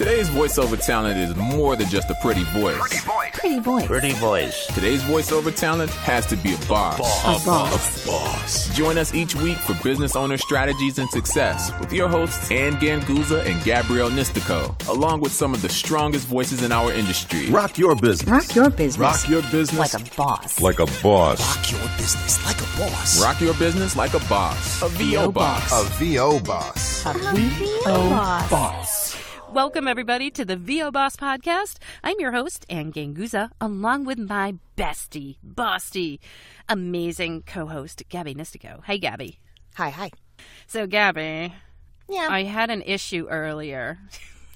Today's voiceover talent is more than just a pretty voice. Pretty voice. Today's voiceover talent has to be a boss. A boss. Join us each week for business owner strategies and success with your hosts Anne Ganguzza and Gabrielle Nistico, along with some of the strongest voices in our industry. Rock your business. Rock your business. Rock your business. Like a boss. Like a boss. Rock your business like a boss. Rock your business like a boss. A VO boss. A VO boss. A VO boss. Welcome, everybody, to the VO Boss Podcast. I'm your host, Anne Ganguzza, along with my bestie, bossy, amazing co-host, Gabby Nistico. Hey, Gabby. Hi. So, Gabby, Yeah. I had an issue earlier.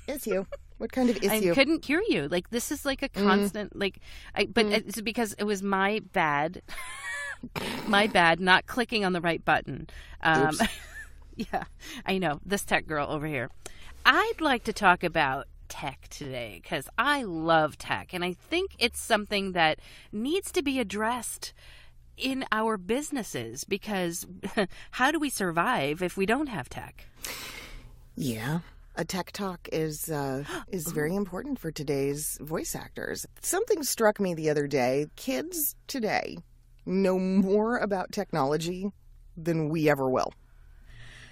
Issue? What kind of issue? I couldn't hear you. Like, this is like a constant, it's because it was my bad. My bad, not clicking on the right button. Oops. Yeah, I know. This tech girl over here. I'd like to talk about tech today because I love tech, and I think it's something that needs to be addressed in our businesses because how do we survive if we don't have tech? Yeah. A tech talk is very important for today's voice actors. Something struck me the other day. Kids today know more about technology than we ever will.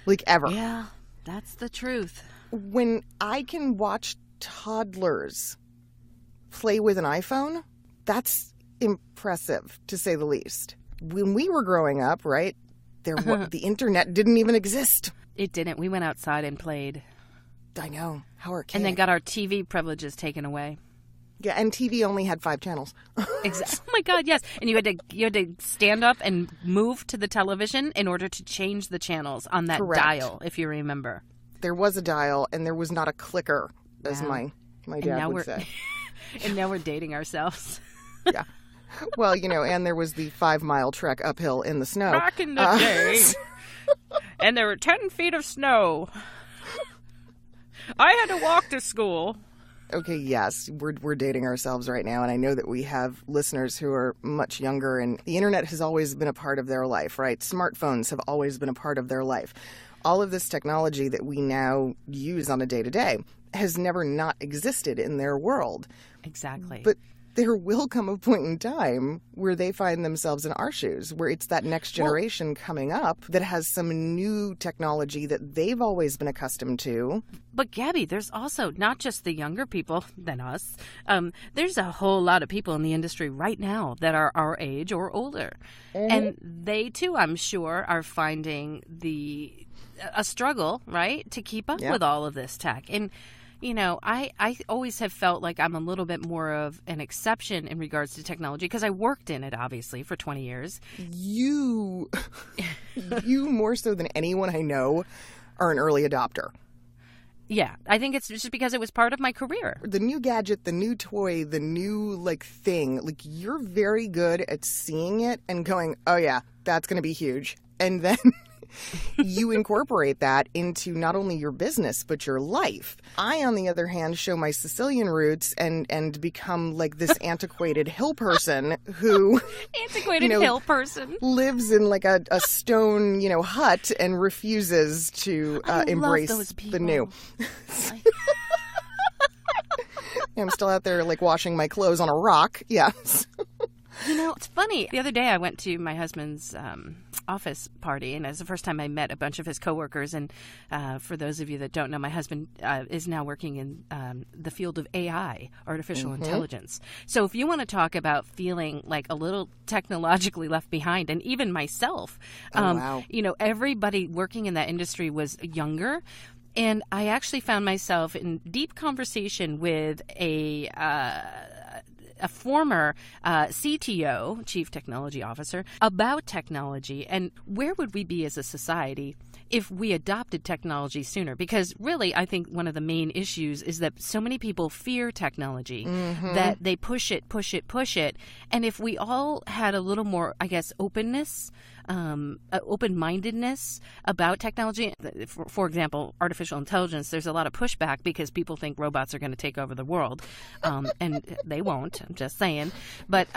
Like, ever. Yeah, that's the truth. When I can watch toddlers play with an iPhone, that's impressive, to say the least. When we were growing up, right, the internet didn't even exist. It didn't. We went outside and played. I know. How archaic. And then got our TV privileges taken away. Yeah, and TV only had 5 channels. Exactly. Oh my God, yes. And you had to stand up and move to the television in order to change the channels on that Correct. dial, if you remember. There was a dial, and there was not a clicker, as Wow. my dad would say. And now we're dating ourselves. Yeah. Well, and there was the 5-mile trek uphill in the snow. Back in the day. And there were 10 feet of snow. I had to walk to school. Okay, yes, we're dating ourselves right now, and I know that we have listeners who are much younger, and the internet has always been a part of their life, right? Smartphones have always been a part of their life. All of this technology that we now use on a day-to-day has never not existed in their world. Exactly. But there will come a point in time where they find themselves in our shoes, where it's that next generation coming up that has some new technology that they've always been accustomed to. But Gabby, there's also not just the younger people than us. There's a whole lot of people in the industry right now that are our age or older. Mm-hmm. And they, too, I'm sure, are finding a struggle, right, to keep up with all of this tech. And I always have felt like I'm a little bit more of an exception in regards to technology because I worked in it, obviously, for 20 years. You more so than anyone I know, are an early adopter. Yeah, I think it's just because it was part of my career. The new gadget, the new toy, the new, thing, you're very good at seeing it and going, oh, yeah, that's going to be huge. And then you incorporate that into not only your business, but your life. I, on the other hand, show my Sicilian roots and become this antiquated hill person who... Antiquated hill person. Lives in a stone, hut and refuses to embrace the new. I'm still out there washing my clothes on a rock. Yes. It's funny. The other day I went to my husband's office party, and it was the first time I met a bunch of his coworkers. And for those of you that don't know, my husband is now working in the field of AI, artificial intelligence. So if you want to talk about feeling like a little technologically left behind, and even myself, wow. Everybody working in that industry was younger. And I actually found myself in deep conversation with a former CTO, Chief Technology Officer, about technology and where would we be as a society if we adopted technology sooner? Because really, I think one of the main issues is that so many people fear technology, that they push it. And if we all had a little more, I guess, openness open-mindedness about technology. For example, artificial intelligence, there's a lot of pushback because people think robots are going to take over the world. And they won't, I'm just saying. But,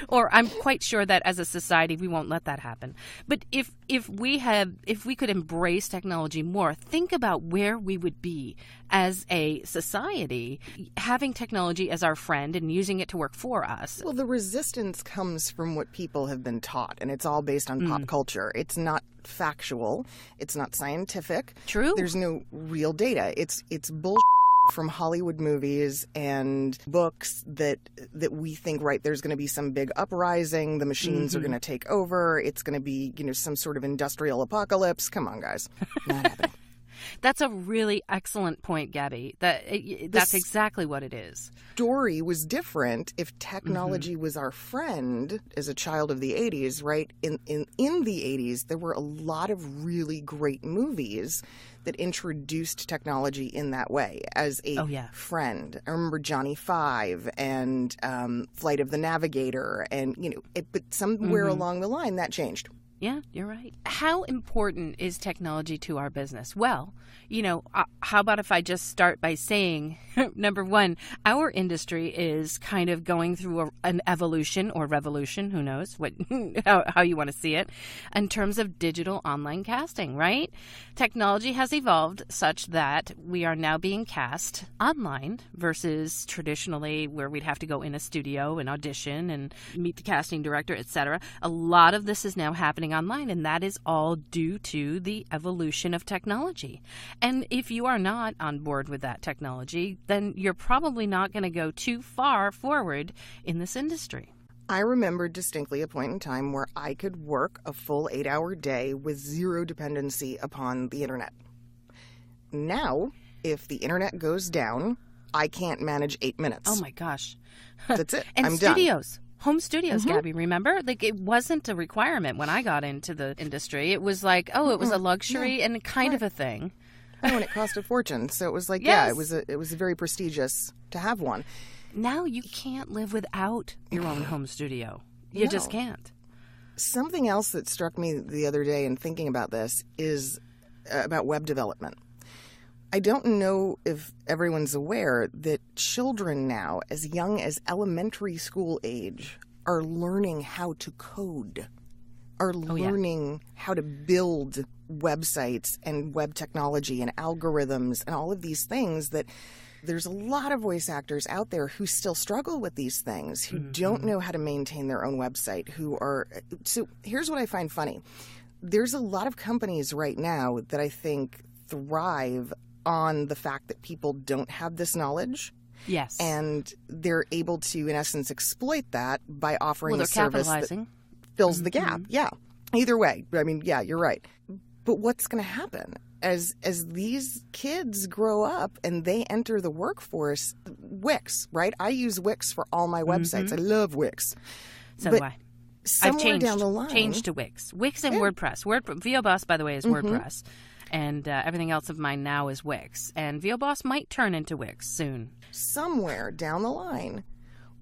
or I'm quite sure that as a society, we won't let that happen. But if we could embrace technology more, think about where we would be as a society, having technology as our friend and using it to work for us. Well, the resistance comes from what people have been taught, and it's all based on pop culture. It's not factual. It's not scientific. True. There's no real data. It's bullshit from Hollywood movies and books that we think, right, there's going to be some big uprising, the machines are going to take over, it's going to be, some sort of industrial apocalypse. Come on, guys. Not happening. That's a really excellent point, Gabby. That's exactly what it is. Story was different if technology was our friend as a child of the 80s, right? In the 80s, there were a lot of really great movies that introduced technology in that way as a friend. I remember Johnny Five and Flight of the Navigator, and but somewhere along the line that changed. Yeah, you're right. How important is technology to our business? Well, how about if I just start by saying, number one, our industry is kind of going through an evolution or revolution, who knows how you want to see it, in terms of digital online casting, right? Technology has evolved such that we are now being cast online versus traditionally where we'd have to go in a studio and audition and meet the casting director, etc. A lot of this is now happening online, and that is all due to the evolution of technology. And if you are not on board with that technology, then you're probably not going to go too far forward in this industry. I remember distinctly a point in time where I could work a full 8-hour day with zero dependency upon the internet. Now, if the internet goes down, I can't manage 8 minutes. Oh my gosh. That's it. And I'm studios. Done. Home studios, Gabby, remember? It wasn't a requirement when I got into the industry. It was like, it was a luxury and kind of a thing. Oh, and it cost a fortune. So it was like, yes. it was very prestigious to have one. Now you can't live without your own home studio. You just can't. Something else that struck me the other day in thinking about this is about web development. I don't know if everyone's aware that children now, as young as elementary school age, are learning how to code, are learning how to build websites and web technology and algorithms and all of these things that there's a lot of voice actors out there who still struggle with these things, who don't know how to maintain their own website, So here's what I find funny. There's a lot of companies right now that I think thrive on the fact that people don't have this knowledge. Yes. And they're able to, in essence, exploit that by offering a service that fills the gap. Yeah. Either way. I mean, yeah, you're right. But what's going to happen as these kids grow up and they enter the workforce? Wix, right? I use Wix for all my websites. I love Wix. So do I. I've changed down the line, changed to Wix. Wix and WordPress. VoBoss, by the way, is WordPress. And everything else of mine now is Wix. And VoBoss might turn into Wix soon. Somewhere down the line,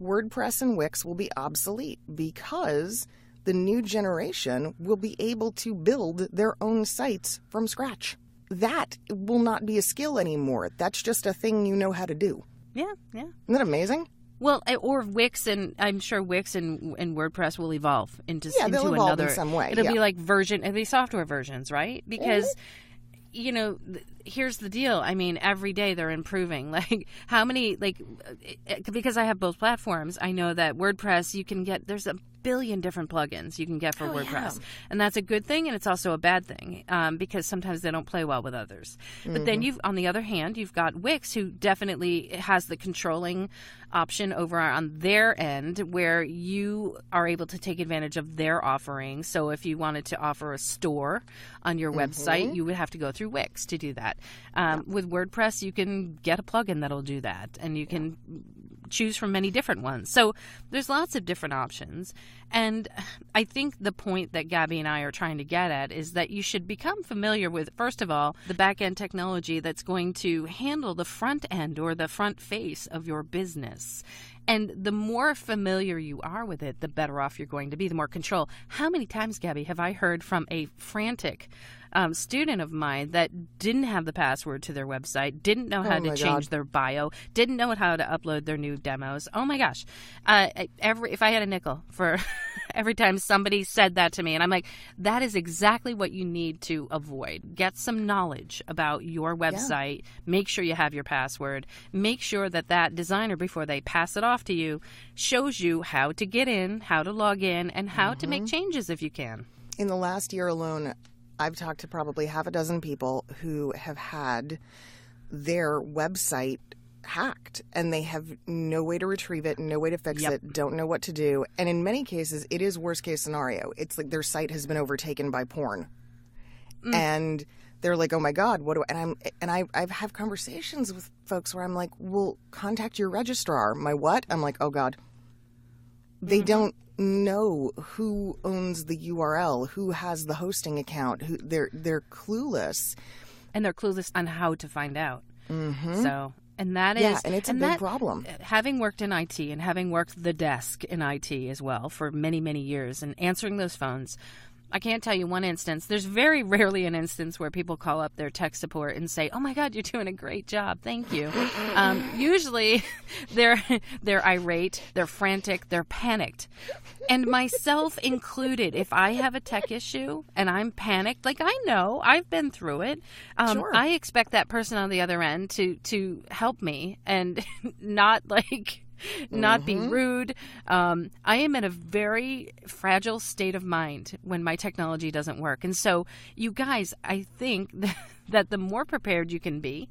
WordPress and Wix will be obsolete because the new generation will be able to build their own sites from scratch. That will not be a skill anymore. That's just a thing you know how to do. Yeah. Isn't that amazing? Well, or Wix, and I'm sure Wix and WordPress will evolve into they'll evolve another. In some way. It'll be like it'll be software versions, right? Because here's the deal. I mean, every day they're improving. Like, how many, because I have both platforms, I know that WordPress, there's a billion different plugins you can get for WordPress. Yeah. And that's a good thing, and it's also a bad thing, because sometimes they don't play well with others. But then on the other hand, you've got Wix, who definitely has the controlling option over on their end, where you are able to take advantage of their offering. So if you wanted to offer a store on your website, you would have to go through Wix to do that. that. With WordPress, you can get a plugin that'll do that, and you can choose from many different ones. So there's lots of different options. And I think the point that Gabby and I are trying to get at is that you should become familiar with, first of all, the back-end technology that's going to handle the front end or the front face of your business. And the more familiar you are with it, the better off you're going to be, the more control. How many times, Gabby, have I heard from a frantic student of mine that didn't have the password to their website, didn't know how to change their bio, didn't know how to upload their new demos? Oh my gosh. If I had a nickel for every time somebody said that to me, and I'm like, that is exactly what you need to avoid. Get some knowledge about your website. Make sure you have your password. Make sure that designer, before they pass it off to you, shows you how to get in, how to log in, and how to make changes if you can. In the last year alone, I've talked to probably half a dozen people who have had their website hacked, and they have no way to retrieve it, no way to fix it, don't know what to do. And in many cases, it is worst case scenario. It's like their site has been overtaken by porn. And they're like, oh my God, what do I, and I've had conversations with folks where I'm like, well, contact your registrar. My what? I'm like, oh God. They don't know who owns the URL, who has the hosting account, they're clueless. And they're clueless on how to find out. So, and that is... and it's a big problem. Having worked in IT and having worked the desk in IT as well for many, many years and answering those phones, I can't tell you one instance. There's very rarely an instance where people call up their tech support and say, oh my God, you're doing a great job. Thank you. Usually they're irate, they're frantic, they're panicked. And myself included, if I have a tech issue and I'm panicked, like I know, I've been through it. Sure. I expect that person on the other end to help me and not not be rude. I am in a very fragile state of mind when my technology doesn't work. And so, you guys, I think that the more prepared you can be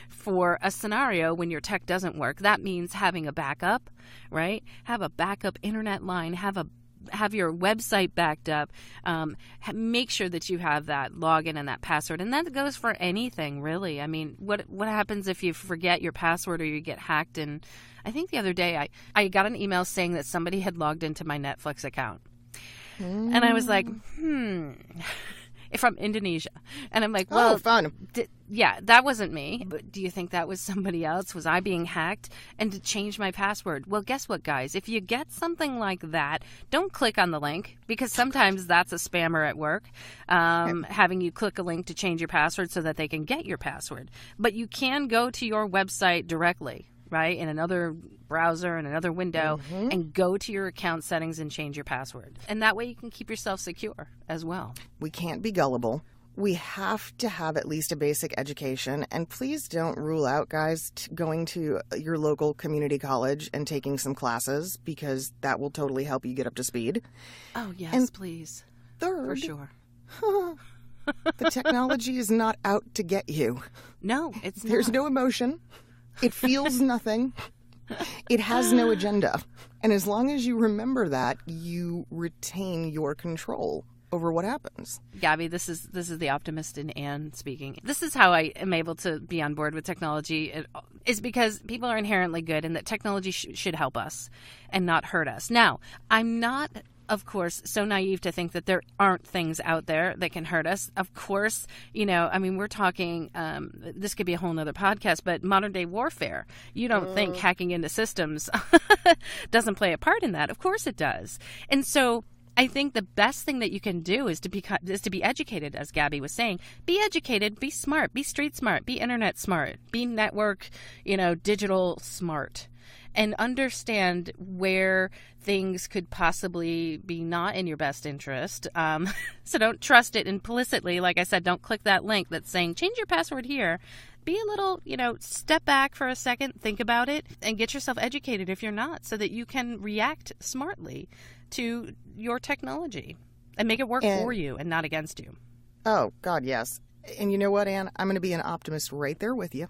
for a scenario when your tech doesn't work, that means having a backup, right? Have a backup internet line, have your website backed up, make sure that you have that login and that password. And that goes for anything, really. I mean, what happens if you forget your password or you get hacked? And I think the other day I got an email saying that somebody had logged into my Netflix account. And I was like, from Indonesia. And I'm like, well, fun. That wasn't me. But do you think that was somebody else? Was I being hacked? And to change my password? Well, guess what, guys? If you get something like that, don't click on the link, because sometimes that's a spammer at work, having you click a link to change your password so that they can get your password. But you can go to your website directly, right, in another browser, in another window, and go to your account settings and change your password. And that way you can keep yourself secure as well. We can't be gullible. We have to have at least a basic education. And please don't rule out, guys, going to your local community college and taking some classes, because that will totally help you get up to speed. Oh, yes, and please. Third, for sure. The technology is not out to get you. No, it's not. There's no emotion. It feels nothing. It has no agenda. And as long as you remember that, you retain your control over what happens. Gabby, this is the optimist in Anne speaking. This is how I am able to be on board with technology. It is because people are inherently good, and that technology should help us and not hurt us. Now, I'm not, of course, so naive to think that there aren't things out there that can hurt us. Of course, I mean, we're talking, this could be a whole nother podcast, but modern day warfare. You don't think hacking into systems doesn't play a part in that. Of course it does. And so I think the best thing that you can do is to be educated, as Gabby was saying. Be educated, be smart, be street smart, be internet smart, be network, digital smart. And understand where things could possibly be not in your best interest. So don't trust it implicitly. Like I said, don't click that link that's saying, change your password here. Be a little, step back for a second, think about it, and get yourself educated if you're not, so that you can react smartly to your technology and make it work for you and not against you. Oh, God, yes. And you know what, Anne? I'm going to be an optimist right there with you.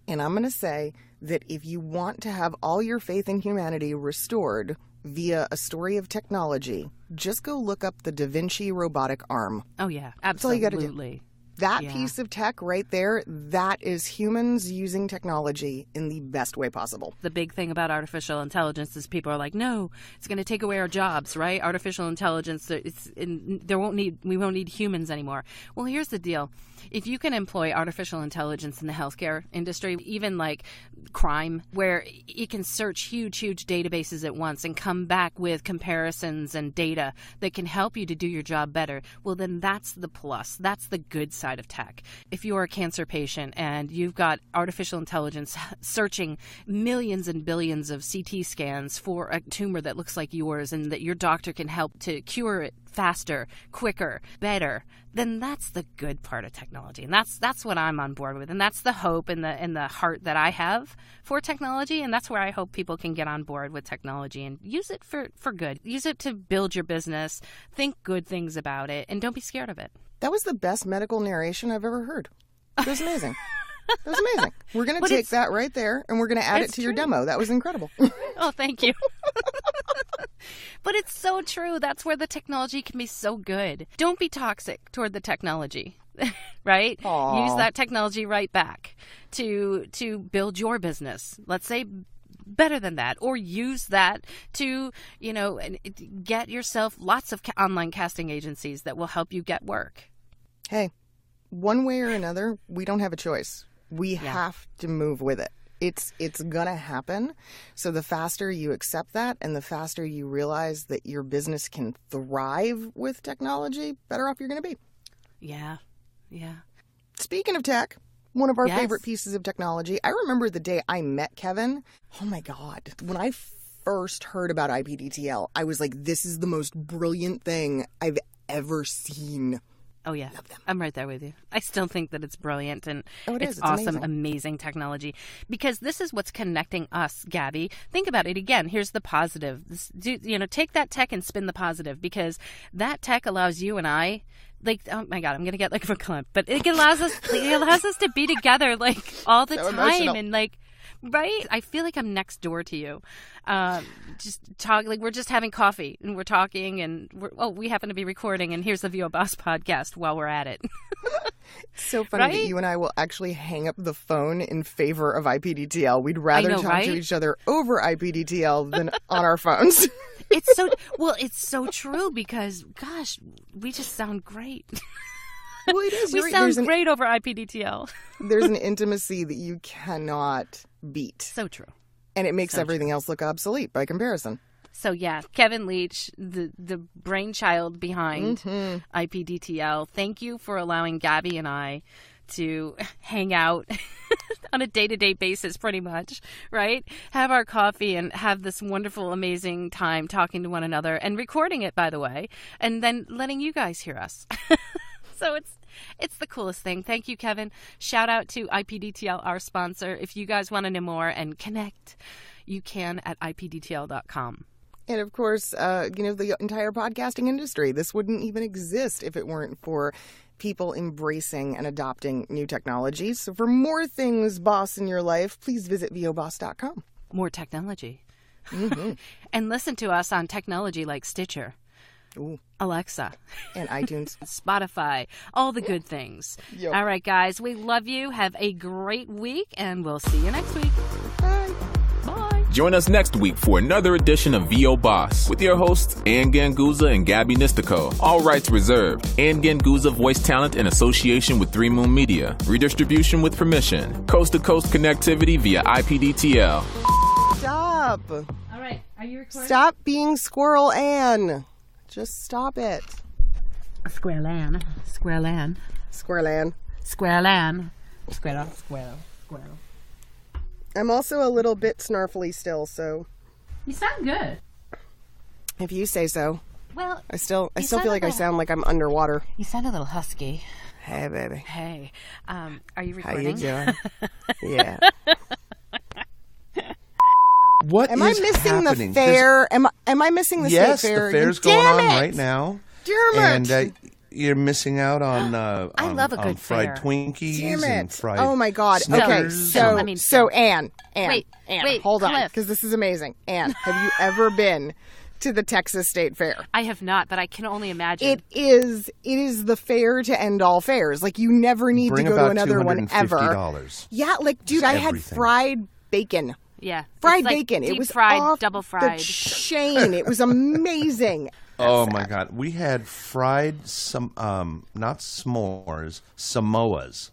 And I'm going to say that if you want to have all your faith in humanity restored via a story of technology, just go look up the Da Vinci robotic arm. Oh, yeah, absolutely. That's all you got to do. That piece of tech right there, that is humans using technology in the best way possible. The big thing about artificial intelligence is people are like, no, it's going to take away our jobs, right? Artificial intelligence, we won't need humans anymore. Well, here's the deal. If you can employ artificial intelligence in the healthcare industry, even like crime, where it can search huge databases at once and come back with comparisons and data that can help you to do your job better, well, then that's the plus. That's the good side of tech. If you're a cancer patient and you've got artificial intelligence searching millions and billions of CT scans for a tumor that looks like yours and that your doctor can help to cure it faster, quicker, better, then that's the good part of technology. And that's what I'm on board with. And that's the hope and the heart that I have for technology. And that's where I hope people can get on board with technology and use it for good. Use it to build your business, think good things about it, and don't be scared of it. That was the best medical narration I've ever heard. It was amazing. That was amazing. We're going to take that right there and we're going to add it to your demo. That was incredible. Oh, thank you. But it's so true. That's where the technology can be so good. Don't be toxic toward the technology, right? Aww. Use that technology right back to build your business. Let's say better than that, or use that to, get yourself lots of online casting agencies that will help you get work. Hey, one way or another, we don't have a choice. We have to move with it. It's gonna happen. So the faster you accept that and the faster you realize that your business can thrive with technology, better off you're gonna be. Yeah. Speaking of tech, one of our favorite pieces of technology, I remember the day I met Kevin. Oh my God. When I first heard about IPDTL, I was like, this is the most brilliant thing I've ever seen. Oh, yeah. I'm right there with you. I still think that it's brilliant and it's awesome, amazing technology, because this is what's connecting us, Gabby. Think about it again. Here's the positive. Take that tech and spin the positive, because that tech allows you and I, oh my God, I'm going to get like a clip, but it allows us to be together like all the so time emotional. and like, right? I feel like I'm next door to you. Just talk, like we're just having coffee and we're talking and we happen to be recording, and here's the VO Boss podcast while we're at it. So funny that you and I will actually hang up the phone in favor of IPDTL. We'd rather talk to each other over IPDTL than on our phones. It's so true, because gosh, we just sound great. Well, it is. We sound great over IPDTL. There's an intimacy that you cannot beat. So true. And it makes everything else look obsolete by comparison. So yeah, Kevin Leach, the brainchild behind IPDTL, thank you for allowing Gabby and I to hang out on a day-to-day basis, pretty much, right? Have our coffee and have this wonderful, amazing time talking to one another and recording it, by the way, and then letting you guys hear us. So it's the coolest thing. Thank you, Kevin. Shout out to IPDTL, our sponsor. If you guys want to know more and connect, you can at ipdtl.com. And of course, the entire podcasting industry. This wouldn't even exist if it weren't for people embracing and adopting new technologies. So for more things boss in your life, please visit voboss.com. More technology. Mm-hmm. And listen to us on technology like Stitcher. Ooh. Alexa. And iTunes. Spotify. All the good things. Yep. All right, guys. We love you. Have a great week, and we'll see you next week. Bye. Bye. Join us next week for another edition of VO Boss with your hosts, Anne Ganguzza and Gabby Nistico. All rights reserved. Anne Ganguzza voice talent in association with 3 Moon Media. Redistribution with permission. Coast-to-coast connectivity via IPDTL. Stop. All right. Are you recording? Stop being Squirrel Ann. Just stop it. Square land. Squirrel Ann. Square land. Squirrel. I'm also a little bit snarfly still, so. You sound good. If you say so. Well, I still feel like I sound like I'm underwater. You sound a little husky. Hey, baby. Hey, are you How recording? you doing? Yeah. What Am I is happening? happening? The fair? Am I missing the Yes, state fair? the fair's Damn going on it! right now. Damn it! And you're missing out on I love a on good fried fair. Twinkies Damn and it! fried Oh my God! Snickers. Okay, so Anne, Wait, Anne, hold on, Cliff. because this is amazing. Anne, have you ever been to the Texas State Fair? I have not, but I can only imagine. It is the fair to end all fairs. Like, you never need to go to another one ever. $250. Yeah, like, dude, I had everything. fried bacon. Yeah. Fried It's like bacon. It deep was fried, off double the fried. chain. It was amazing. Oh my God. We had fried not s'mores, Samoas.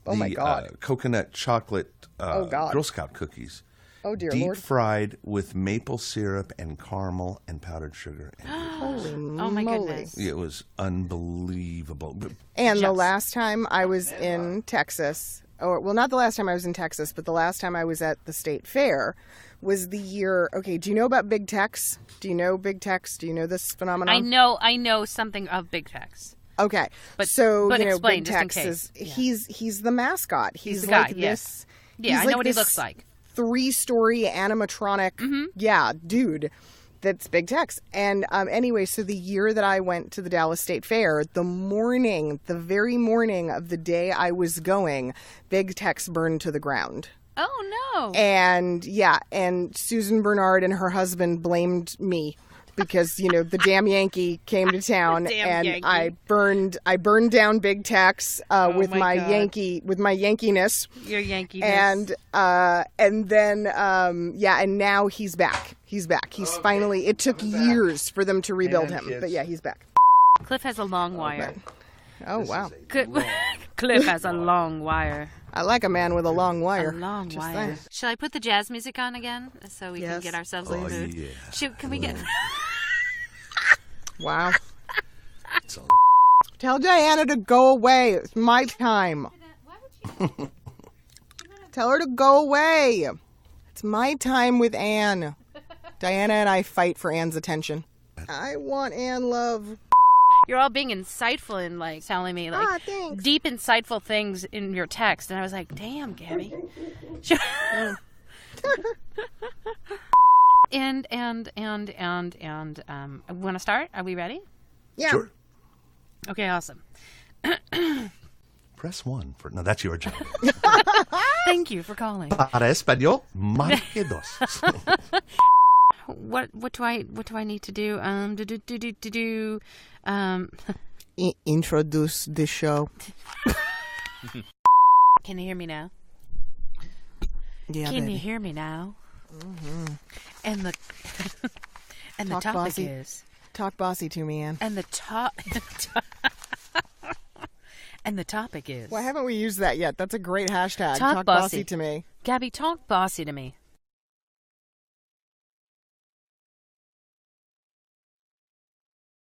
Oh my God. Coconut chocolate Oh, God. Girl Scout cookies. Oh, dear Deep Lord. fried with maple syrup and caramel and powdered sugar. Holy Oh, my moly. goodness. It was unbelievable. And the Yes. last time I was in Texas, well, not the last time I was in Texas, but the last time I was at the State Fair was the year. Okay, do you know about Big Tex? Do you know Big Tex? Do you know this phenomenon? I know something of Big Tex. Okay, But Big explain, just in Tex case. is he's the mascot. He's the like guy, yeah. this. Yeah, he's I know like what he this looks like. 3-story animatronic, dude. That's Big Tex. And anyway, so the year that I went to the Dallas State Fair, the very morning of the day I was going, Big Tex burned to the ground. Oh, no. And and Susan Bernard and her husband blamed me because, the damn Yankee came to town and Yankee. I burned down Big Tex with my God. Yankiness. Your Yankee. And then and now he's back. He's finally, it took years for them to rebuild him. kids. But yeah, he's back. Cliff has a long wire. Oh, wow. Cliff has a long wire. I like a man with a long wire. A long Just wire. saying. Shall I put the jazz music on again so we can Yes. get ourselves Oh, in the mood? yeah. Can we get... Wow. It's all- Tell Diana to go away. It's my time. Tell her to go away. It's my time with Anne. Diana and I fight for Anne's attention. I want Anne love. You're all being insightful and like telling me like Thanks. deep insightful things in your text, and I was like, "Damn, Gabby." and want to start? Are we ready? Yeah. Sure. Okay, awesome. Press 1 for... No, that's your job. Thank you for calling. Para español, marque dos. What do I need to do? Introduce the show. Can you hear me now? Yeah, Can baby. you hear me now? Mm-hmm. And the Talk topic bossy. is Talk bossy to me, Anne. and the topic is Why haven't we used that yet? That's a great hashtag. Talk Talk bossy. bossy to me. Gabby, talk bossy to me.